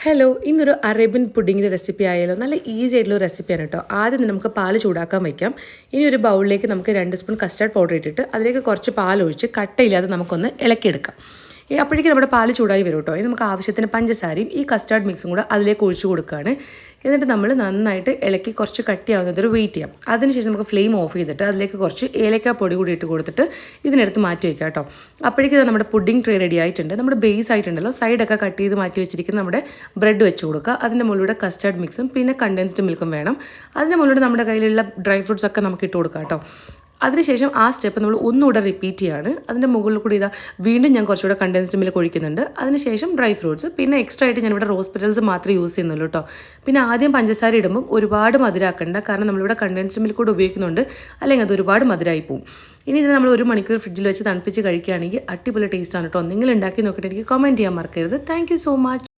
Hello, ഇന്നൊരു Arabian പുഡിങ്ങിൻ്റെ recipe ആയാലോ. നല്ല ഈസി ആയിട്ടുള്ള റെസിപ്പിയാണ് കേട്ടോ. ആദ്യം തന്നെ നമുക്ക് പാൽ ചൂടാക്കാൻ വയ്ക്കാം. ഇനി ഒരു ബൗളിലേക്ക് നമുക്ക് 2 സ്പൂൺ കസ്റ്റാർഡ് പൗഡർ ഇട്ടിട്ട് അതിലേക്ക് കുറച്ച് പാലൊഴിച്ച് കട്ടയില്ലാതെ നമുക്കൊന്ന് ഇളക്കിയെടുക്കാം. അപ്പോഴേക്കും നമ്മുടെ പാൽ ചൂടായി വരും കേട്ടോ. ഇനി നമുക്ക് ആവശ്യത്തിന് പഞ്ചസാരയും ഈ കസ്റ്റാർഡ് മിക്സും കൂടെ അതിലേക്ക് ഒഴിച്ചു കൊടുക്കുകയാണ്. എന്നിട്ട് നമ്മൾ നന്നായിട്ട് ഇളക്കി കുറച്ച് കട്ടിയാവുന്നതൊരു വെയിറ്റ് ചെയ്യാം. അതിനുശേഷം നമുക്ക് ഫ്ലെയിം ഓഫ് ചെയ്തിട്ട് അതിലേക്ക് കുറച്ച് ഏലക്ക പൊടി കൂടി ഇട്ട് കൊടുത്തിട്ട് ഇതിനെടുത്ത് മാറ്റി വയ്ക്കാം കേട്ടോ. അപ്പോഴേക്കും നമ്മുടെ പുഡിംഗ് ട്രേ റെഡി ആയിട്ടുണ്ട്. നമ്മുടെ ബേസ് ആയിട്ടുണ്ടല്ലോ, സൈഡൊക്കെ കട്ട് ചെയ്ത് മാറ്റി വെച്ചിരിക്കുന്ന നമ്മുടെ ബ്രെഡ് വെച്ച് കൊടുക്കുക. അതിൻ്റെ മുകളിലൂടെ കസ്റ്റാർഡ് മിക്സും പിന്നെ കണ്ടൻസ്ഡ് മിൽക്കും വേണം. അതിൻ്റെ മുകളിലൂടെ നമ്മുടെ കയ്യിലുള്ള ഡ്രൈ ഫ്രൂട്ട്സ് ഒക്കെ നമുക്ക് ഇട്ട് കൊടുക്കാം കേട്ടോ. അതിനുശേഷം ആ സ്റ്റെപ്പ് നമ്മൾ ഒന്നുകൂടെ റിപ്പീറ്റ് ചെയ്യാണ്. അതിൻ്റെ മുകളിൽ കൂടി വീണ്ടും ഞാൻ കുറച്ചുകൂടെ കണ്ടൻസ്ഡ് മിൽക്ക് ഒഴിക്കുന്നുണ്ട്. അതിനുശേഷം ഡ്രൈ ഫ്രൂട്ട്സ്, പിന്നെ എക്സ്ട്രാ ആയിട്ട് ഞാനിവിടെ റോസ് പെറ്റൽസ് മാത്രമേ യൂസ് ചെയ്യുന്നുള്ളൂ കേട്ടോ. പിന്നെ ആദ്യം പഞ്ചസാര ഇടുമ്പോൾ ഒരുപാട് മധുരമാക്കണ്ട, കാരണം നമ്മളിവിടെ കണ്ടൻസ്ഡ് മിൽക്ക് കൂടെ ഉപയോഗിക്കുന്നുണ്ട്, അല്ലെങ്കിൽ അത് ഒരുപാട് മധുരമായി പോകും. ഇനി ഇതിനെ നമ്മൾ 1 മണിക്കൂർ ഫ്രിഡ്ജിൽ വെച്ച് തണുപ്പിച്ച് കഴിക്കുകയാണെങ്കിൽ അടിപൊളി ടേസ്റ്റാണ് കേട്ടോ. നിങ്ങൾ ഉണ്ടാക്കി നോക്കിയിട്ട് എനിക്ക് കമൻറ്റ് ചെയ്യാൻ മറക്കരുത്. Thank you so much.